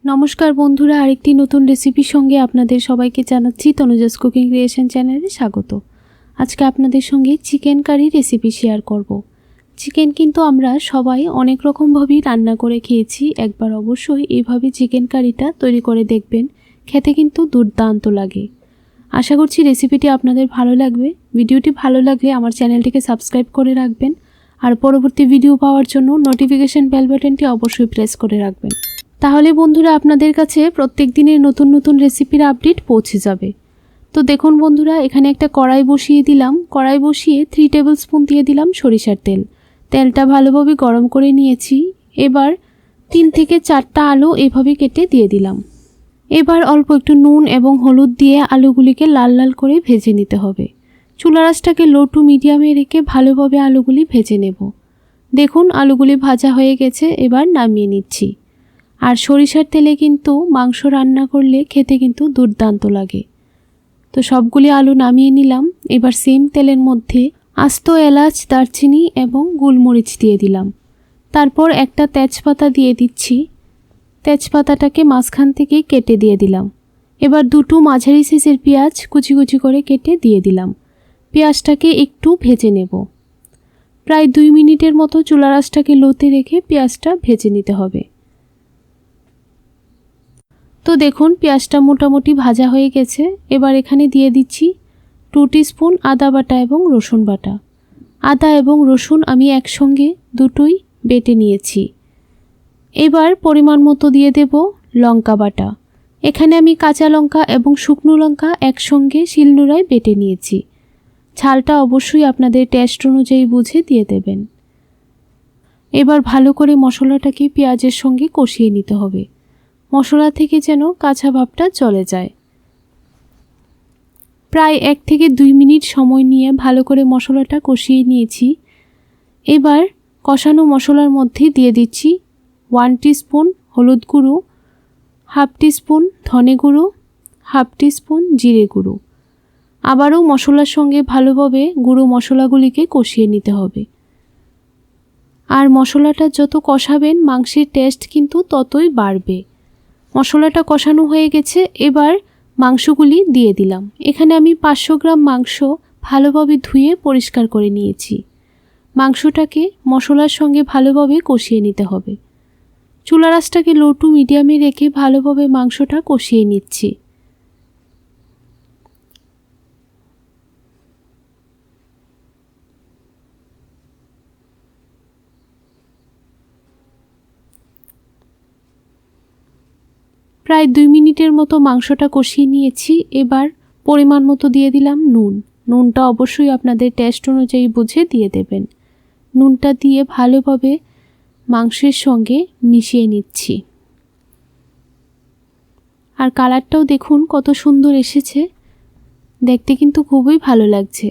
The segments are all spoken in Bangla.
নমস্কার বন্ধুরা, আরেকটি নতুন রেসিপির সঙ্গে আপনাদের সবাইকে জানাচ্ছি তনুজাস কুকিং ক্রিয়েশন চ্যানেলে স্বাগত। আজকে আপনাদের সঙ্গে চিকেন কারি রেসিপি শেয়ার করব। চিকেন কিন্তু আমরা সবাই অনেক রকমভাবেই রান্না করে খেয়েছি। একবার অবশ্যই এইভাবে চিকেন কারিটা তৈরি করে দেখবেন, খেতে কিন্তু দুর্দান্ত লাগে। আশা করছি রেসিপিটি আপনাদের ভালো লাগবে। ভিডিওটি ভালো লাগলে আমার চ্যানেলটিকে সাবস্ক্রাইব করে রাখবেন, আর পরবর্তী ভিডিও পাওয়ার জন্য নোটিফিকেশন বেল বাটনটি অবশ্যই প্রেস করে রাখবেন। তাহলে বন্ধুরা আপনাদের কাছে প্রত্যেক দিনের নতুন নতুন রেসিপির আপডেট পৌঁছে যাবে। তো দেখুন বন্ধুরা, এখানে একটা কড়াই বসিয়ে দিলাম। কড়াই বসিয়ে 3 টেবিল স্পুন দিয়ে দিলাম সরিষার তেল। তেলটা ভালোভাবে গরম করে নিয়েছি। এবার 3 থেকে 4টা আলু এভাবে কেটে দিয়ে দিলাম। এবার অল্প একটু নুন এবং হলুদ দিয়ে আলুগুলিকে লাল লাল করে ভেজে নিতে হবে। চুলার আঁচটাকে লো টু মিডিয়ামে রেখে ভালোভাবে আলুগুলি ভেজে নেব। দেখুন আলুগুলি ভাজা হয়ে গেছে, এবার নামিয়ে নিচ্ছি। আর সরিষার তেলে কিন্তু মাংস রান্না করলে খেতে কিন্তু দুর্দান্ত লাগে। তো সবগুলি আলু নামিয়ে নিলাম। এবার সেম তেলের মধ্যে আস্ত এলাচ, দারচিনি এবং গোলমরিচ দিয়ে দিলাম। তারপর একটা তেজপাতা দিয়ে দিচ্ছি। তেজপাতাটাকে মাঝখান থেকে কেটে দিয়ে দিলাম। এবার দুটো মাঝারি সাইজের পেঁয়াজ কুচি কুচি করে কেটে দিয়ে দিলাম। পেঁয়াজটাকে একটু ভেজে নেব। প্রায় 2 মিনিটের মতো চুলার আঁচটাকে লোতে রেখে পেঁয়াজটা ভেজে নিতে হবে। তো দেখুন পেঁয়াজটা মোটামুটি ভাজা হয়ে গেছে। এবার এখানে দিয়ে দিচ্ছি 2 টিস্পুন আদা বাটা এবং রসুন বাটা। আদা এবং রসুন আমি একসঙ্গে দুটোই বেটে নিয়েছি। এবার পরিমাণ মতো দিয়ে দেব লঙ্কা বাটা। এখানে আমি কাঁচা লঙ্কা এবং শুকনো লঙ্কা একসঙ্গে শিলনোড়ায় বেটে নিয়েছি। ঝালটা অবশ্যই আপনাদের টেস্ট অনুযায়ী বুঝে দিয়ে দেবেন। এবার ভালো করে মশলাটাকে পেঁয়াজের সঙ্গে কষিয়ে নিতে হবে। মশলা থেকে যেন কাঁচা ভাবটা চলে যায়। প্রায় 1 থেকে 2 মিনিট সময় নিয়ে ভালো করে মশলাটা কষিয়ে নিয়েছি। এবার কষানো মশলার মধ্যে দিয়ে দিচ্ছি 1 টিস্পুন হলুদ গুঁড়ো, 1/2 টিস্পুন ধনে গুঁড়ো, 1/2 টিস্পুন জিরে গুঁড়ো। আবারও মশলার সঙ্গে ভালোভাবে গুঁড়ো মশলাগুলিকে কষিয়ে নিতে হবে। আর মশলাটা যত কষাবেন মাংসের টেস্ট কিন্তু ততই বাড়বে। মশলাটা কষানো হয়ে গেছে, এবার মাংসগুলি দিয়ে দিলাম। এখানে আমি 500 গ্রাম মাংস ভালোভাবে ধুয়ে পরিষ্কার করে নিয়েছি। মাংসটাকে মশলার সঙ্গে ভালোভাবে কষিয়ে নিতে হবে। চুলার আঁচটাকে লো টু মিডিয়ামে রেখে ভালোভাবে মাংসটা কষিয়ে নিচ্ছি। প্রায় 2 মিনিটের মতো মাংসটা কষিয়ে নিয়েছি। এবার পরিমাণ মতো দিয়ে দিলাম নুন। নুনটা অবশ্যই আপনাদের টেস্ট অনুযায়ী বুঝে দিয়ে দেবেন। নুনটা দিয়ে ভালোভাবে মাংসের সঙ্গে মিশিয়ে নিচ্ছি। আর কালারটাও দেখুন কত সুন্দর এসেছে, দেখতে কিন্তু খুবই ভালো লাগছে।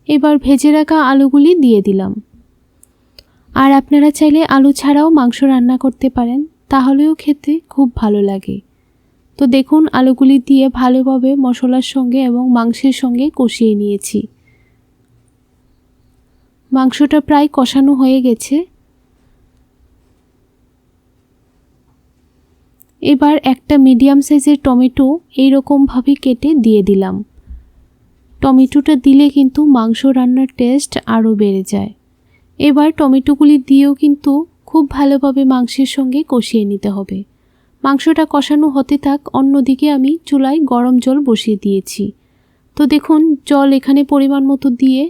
এবার ভেজে রাখা আলুগুলি দিয়ে দিলাম। আর আপনারা চাইলে আলু ছাড়াও মাংস রান্না করতে পারেন, তাহলেও খেতে খুব ভালো লাগে। তো দেখুন আলুগুলি দিয়ে ভালোভাবে মশলার সঙ্গে এবং মাংসের সঙ্গে কষিয়ে নিয়েছি। মাংসটা প্রায় কষানো হয়ে গেছে। এবার একটা মিডিয়াম সাইজের টমেটো এইরকমভাবে কেটে দিয়ে দিলাম। টমেটোটা দিলে কিন্তু মাংস রান্নার টেস্ট আরও বেড়ে যায়। এবার টমেটোগুলি দিয়েও কিন্তু খুব ভালোভাবে মাংসের সঙ্গে কষিয়ে নিতে হবে। মাংসটা কষানো হতে থাক, অন্যদিকে আমি চুলায় গরম জল বসিয়ে দিয়েছি। তো দেখুন জল এখানে পরিমাণ মতো দিয়ে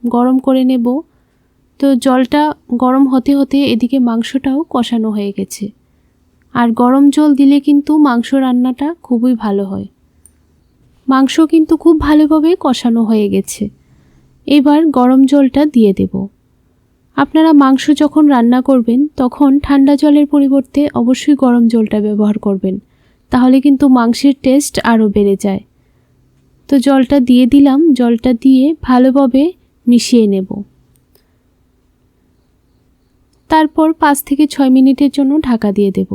গরম করে নেব। তো জলটা গরম হতে হতে এদিকে মাংসটাও কষানো হয়ে গেছে। আর গরম জল দিলে কিন্তু মাংস রান্নাটা খুবই ভালো হয়। মাংস কিন্তু খুব ভালোভাবে কষানো হয়ে গেছে। এবার গরম জলটা দিয়ে দেব। আপনারা মাংস যখন রান্না করবেন তখন ঠান্ডা জলের পরিবর্তে অবশ্যই গরম জলটা ব্যবহার করবেন, তাহলে কিন্তু মাংসের টেস্ট আরও বেড়ে যায়। তো জলটা দিয়ে দিলাম। জলটা দিয়ে ভালোভাবে মিশিয়ে নেব। তারপর 5 থেকে 6 মিনিটের জন্য ঢাকা দিয়ে দেব।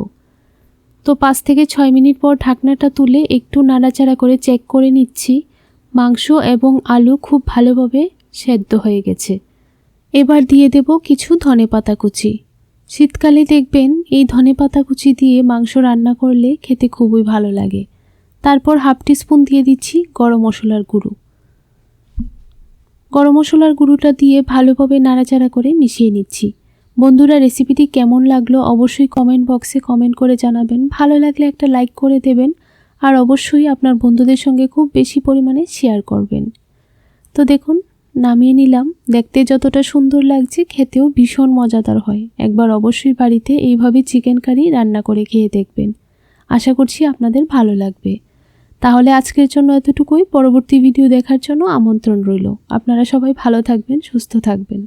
তো 5 থেকে 6 মিনিট পর ঢাকনাটা তুলে একটু নাড়াচাড়া করে চেক করে নিচ্ছি মাংস এবং আলু খুব ভালোভাবে সেদ্ধ হয়ে গেছে। এবার দিয়ে দেব কিছু ধনেপাতা কুচি। শীতকালে দেখবেন এই ধনেপাতা কুচি দিয়ে মাংস রান্না করলে খেতে খুবই ভালো লাগে। তারপর হাফ টিস্পুন দিয়ে দিচ্ছি গরম মশলার গুঁড়ো। গরম মশলার গুঁড়োটা দিয়ে ভালোভাবে নাড়াচাড়া করে মিশিয়ে নিচ্ছি। বন্ধুরা, রেসিপিটি কেমন লাগলো অবশ্যই কমেন্ট বক্সে কমেন্ট করে জানাবেন। ভালো লাগলে একটা লাইক করে দেবেন আর অবশ্যই আপনার বন্ধুদের সঙ্গে খুব বেশি পরিমাণে শেয়ার করবেন। তো দেখুন, নামিয়ে নিলাম। দেখতে যতটা সুন্দর লাগছে খেতেও ভীষণ মজাদার হয়। একবার অবশ্যই বাড়িতে এইভাবে চিকেন কারি রান্না করে খেয়ে দেখবেন। আশা করছি আপনাদের ভালো লাগবে। তাহলে আজকের জন্য এতটুকুই। পরবর্তী ভিডিও দেখার জন্য আমন্ত্রণ রইল। আপনারা সবাই ভালো থাকবেন, সুস্থ থাকবেন।